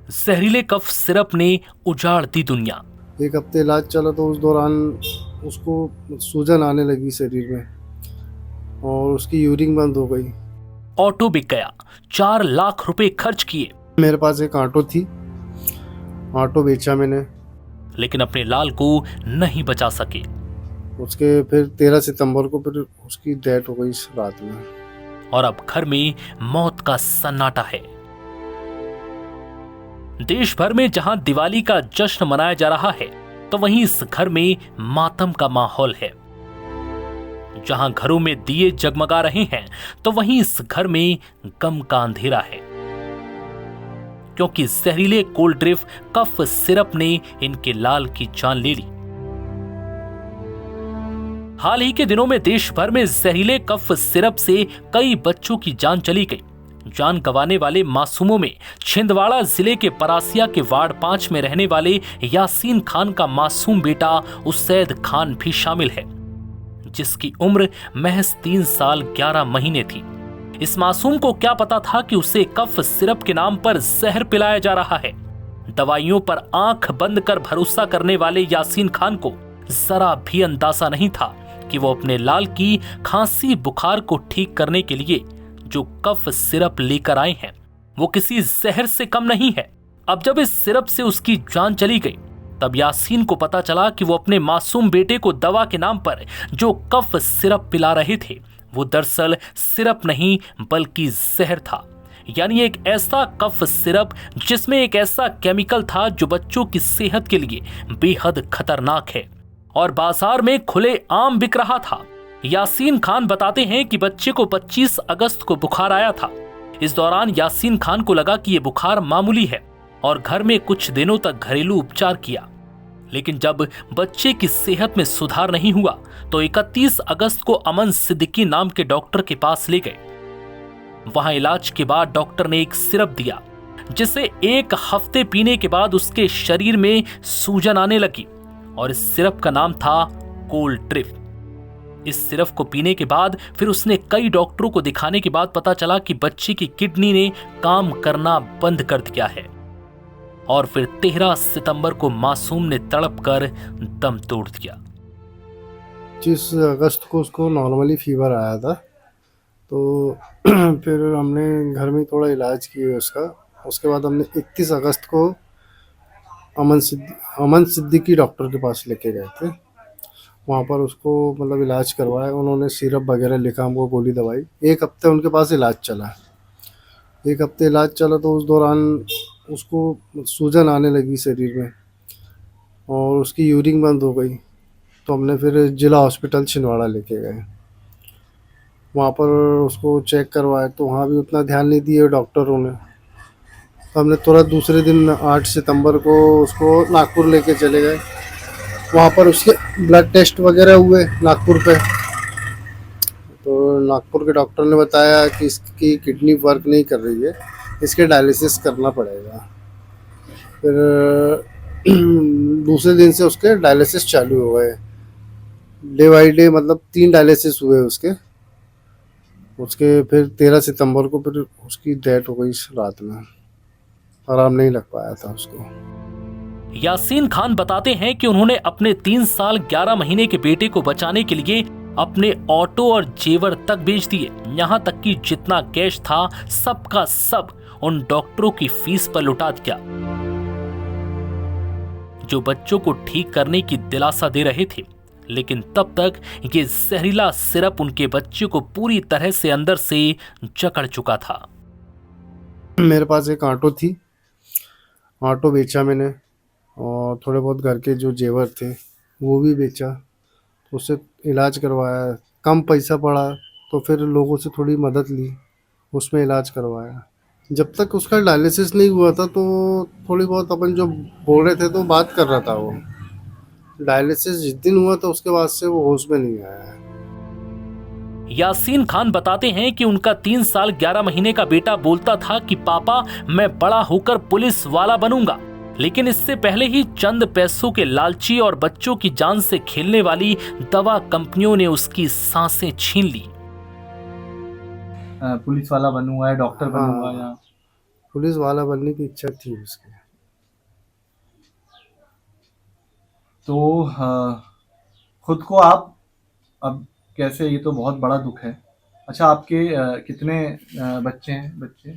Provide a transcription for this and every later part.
जहरीले cough syrup ने उजाड़ दी दुनिया। एक हफ्ते इलाज चला तो उस दौरान उसको सूजन आने लगी शरीर में और उसकी यूरिन बंद हो गई। ऑटो बिक गया, 4 लाख रुपए खर्च किए, मेरे पास एक ऑटो थी, ऑटो बेचा मैंने। लेकिन अपने लाल को नहीं बचा सके। उसके फिर 13 सितंबर को फिर उसकी डेथ हो गई इस रात में। और अब घर में मौत का सन्नाटा है। देश भर में जहां दिवाली का जश्न मनाया जा रहा है, तो वहीं इस घर में मातम का माहौल है। जहां घरों में दिए जगमगा रहे हैं, तो वहीं इस घर में गम का अंधेरा है, क्योंकि जहरीले कोल्ड ड्रिफ्ट कफ सिरप ने इनके लाल की जान ले ली। हाल ही के दिनों में देश भर में जहरीले कफ सिरप से कई बच्चों की जान चली गई। जान गंवाने वाले मासूमों में छिंदवाड़ा जिले के परासिया के वार्ड 5 में रहने वाले यासीन खान का मासूम बेटा उसैद खान भी शामिल है, जिसकी उम्र महज 3 साल 11 महीने थी। इस मासूम को क्या पता था कि उसे कफ सिरप के नाम पर जहर पिलाया जा रहा है। दवाइयों पर आंख बंद कर भरोसा करने वाले यासीन खान को जरा भी अंदाजा नहीं था कि वो अपने लाल की खांसी बुखार को ठीक करने के लिए जो कफ सिरप लेकर आए हैं, वो किसी जहर से कम नहीं है। अब जब इस सिरप से उसकी जान चली गई, तब यासीन को पता चला कि वो अपने मासूम बेटे को दवा के नाम पर जो कफ सिरप पिला रहे थे, वो दरअसल सिरप नहीं बल्कि जहर था। यानी एक ऐसा कफ सिरप जिसमें एक ऐसा केमिकल था जो बच्चों की सेहत के लिए बेहद खतरनाक है और बाजार में खुले आम बिक रहा था। यासीन खान बताते हैं कि बच्चे को 25 अगस्त को बुखार आया था। इस दौरान यासीन खान को लगा कि यह बुखार मामूली है और घर में कुछ दिनों तक घरेलू उपचार किया, लेकिन जब बच्चे की सेहत में सुधार नहीं हुआ तो 31 अगस्त को अमन सिद्दीकी नाम के डॉक्टर के पास ले गए। वहां इलाज के बाद डॉक्टर ने एक सिरप दिया, जिसे 1 हफ्ते पीने के बाद उसके शरीर में सूजन आने लगी और इस सिरप का नाम था कोल्ड ड्रिफ्ट। इस सिरप को पीने के बाद फिर उसने कई डॉक्टरों को दिखाने के बाद पता चला कि बच्चे की किडनी ने काम करना बंद कर दिया है और फिर 13 सितंबर को मासूम ने तड़प कर दम तोड़ दिया। 25 अगस्त को उसको नॉर्मली फीवर आया था, तो फिर हमने घर में थोड़ा इलाज किया उसका। उसके बाद हमने 31 अगस्त को अमन सिद्दीकी डॉक्टर के पास लेके गए थे। वहाँ पर उसको मतलब इलाज करवाया, उन्होंने सिरप वगैरह लिखा हमको, गोली दवाई। 1 हफ्ते उनके पास इलाज चला। 1 हफ्ते इलाज चला तो उस दौरान उसको सूजन आने लगी शरीर में और उसकी यूरिन बंद हो गई। तो हमने फिर जिला हॉस्पिटल छिंदवाड़ा लेके गए। वहाँ पर उसको चेक करवाया तो वहाँ भी उतना ध्यान नहीं दिए डॉक्टरों ने। तो हमने तुरंत दूसरे दिन 8 सितंबर को उसको नागपुर लेके चले गए। वहाँ पर उसके ब्लड टेस्ट वगैरह हुए नागपुर पे। तो नागपुर के डॉक्टर ने बताया कि इसकी किडनी वर्क नहीं कर रही है, इसके डायलिसिस करना पड़ेगा। फिर दूसरे दिन से उसके डायलिसिस चालू हो गए। डे बाई डे मतलब 3 डायलिसिस हुए उसके। फिर 13 सितंबर को फिर उसकी डेथ हो गई इस रात में। आराम नहीं लग पाया था उसको। यासीन खान बताते हैं कि उन्होंने अपने 3 साल 11 महीने के बेटे को बचाने के लिए अपने ऑटो और जेवर तक बेच दिए। यहाँ तक कि जितना कैश था सबका सब उन डॉक्टरों की फीस पर लुटा दिया, जो बच्चों को ठीक करने की दिलासा दे रहे थे। लेकिन तब तक ये जहरीला सिरप उनके बच्चे को पूरी तरह से अंदर से जकड़ चुका था। मेरे पास एक ऑटो थी, ऑटो बेचा मैंने और थोड़े बहुत घर के जो जेवर थे वो भी बेचा। उससे इलाज करवाया, कम पैसा पड़ा तो फिर लोगों से थोड़ी मदद ली, उसमें इलाज करवाया। जब तक उसका डायलिसिस नहीं हुआ था तो थोड़ी बहुत अपन जो बोल रहे थे तो बात कर रहा था वो। डायलिसिस जिस दिन हुआ था उसके बाद से वो होश में नहीं आया है। यासीन खान बताते हैं कि उनका 3 साल 11 महीने का बेटा बोलता था कि पापा मैं बड़ा होकर पुलिस वाला बनूंगा, लेकिन इससे पहले ही चंद पैसों के लालची और बच्चों की जान से खेलने वाली दवा कंपनियों ने उसकी सांसें छीन ली। पुलिस वाला बनूंगा या डॉक्टर बनूंगा या पुलिस वाला बनने की इच्छा थी उसकी। तो खुद को आप अब कैसे, ये तो बहुत बड़ा दुख है। अच्छा, आपके कितने बच्चे हैं? बच्चे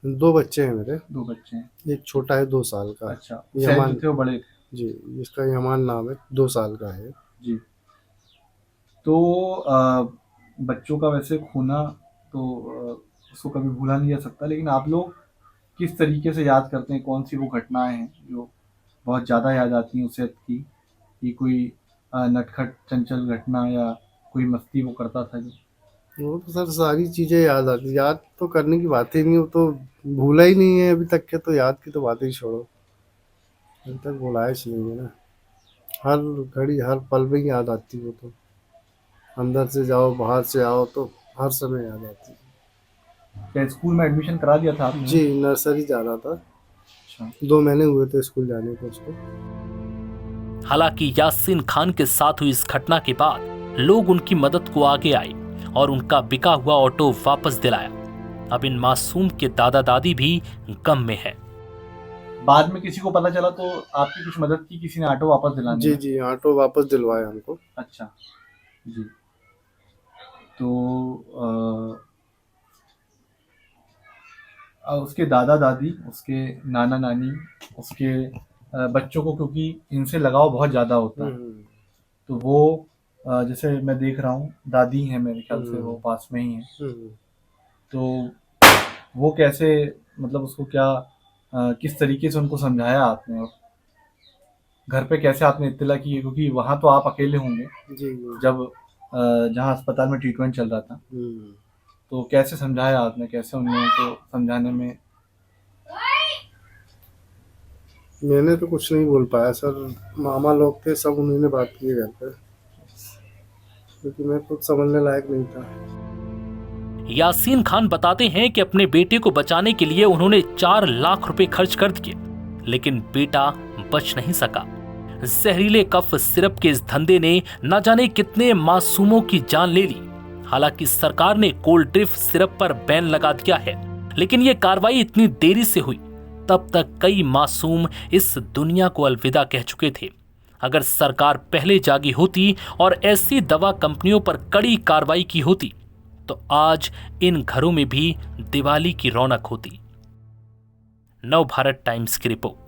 2 बच्चे हैं मेरे। 2 बच्चे हैं। एक छोटा है 2 साल का। अच्छा, सैज यमान। जो थे वो बड़े थे? जी, जिसका यमान नाम है, 2 साल का है। जी। तो बच्चों का वैसे खोना तो उसको कभी भूला नहीं जा सकता, लेकिन आप लोग किस तरीके से याद करते हैं? कौन सी वो घटनाएं हैं जो बहुत ज़्यादा याद आती हैं उस वक्त की, कि कोई नटखट चंचल घटना या कोई मस्ती वो करता था जो? वो तो सर सारी चीज़ें याद आती, याद तो करने की बात ही नहीं, वो तो भूला ही नहीं है अभी तक के, तो याद की तो बात ही छोड़ो, अभी तक भुलाए नहीं है ना। हर घड़ी हर पल में ही याद आती है वो तो, अंदर से जाओ बाहर से आओ तो हर समय याद आती क्या स्कूल में एडमिशन करा दिया था है। आपने? जी, नर्सरी जा रहा था, अच्छा। 2 महीने हुए थे स्कूल जाने को उसको। हालांकि यासीन खान के साथ हुई इस घटना के बाद लोग उनकी मदद को आगे आए और उनका बिका हुआ ऑटो वापस दिलाया। अब इन मासूम के दादा दादी भी गम में है। बाद में किसी को पता चला तो आपकी कुछ मदद की किसी ने ऑटो वापस दिलाने जी में? जी, ऑटो वापस दिलवाया हमको। अच्छा जी। तो उसके दादा दादी, उसके नाना नानी, उसके बच्चों को, क्योंकि इनसे लगाव बहुत ज़्यादा होता है, हम्म तो वो जैसे मैं देख रहा हूँ दादी हैं मेरे ख्याल से, वो पास में ही हैं। हम्म। तो वो कैसे, मतलब उसको क्या किस तरीके से उनको समझाया आपने, और घर पे कैसे आपने इत्तला की है? क्योंकि वहाँ तो आप अकेले होंगे जी जी। जब जहाँ अस्पताल में ट्रीटमेंट चल रहा था, हम्म। तो कैसे समझाया आपने, कैसे उन लोगों को समझाने में? मैंने तो कुछ नहीं बोल पाया सर, मामा लोग थे, सब उन्होंने बात की घर पे, क्योंकि मैं कुछ समझने लायक नहीं था। यासीन खान बताते हैं कि अपने बेटे को बचाने के लिए उन्होंने 4 लाख रुपए खर्च कर दिए, लेकिन बेटा बच नहीं सका। जहरीले कफ सिरप के इस धंधे ने न जाने कितने मासूमों की जान ले ली। हालांकि सरकार ने कोल्ड ड्रिफ्ट सिरप पर बैन लगा दिया है, लेकिन ये कार्रवाई इतनी देरी से हुई, तब तक कई मासूम इस दुनिया को अलविदा कह चुके थे। अगर सरकार पहले जागी होती और ऐसी दवा कंपनियों पर कड़ी कार्रवाई की होती, तो आज इन घरों में भी दिवाली की रौनक होती। नव भारत टाइम्स की रिपोर्ट।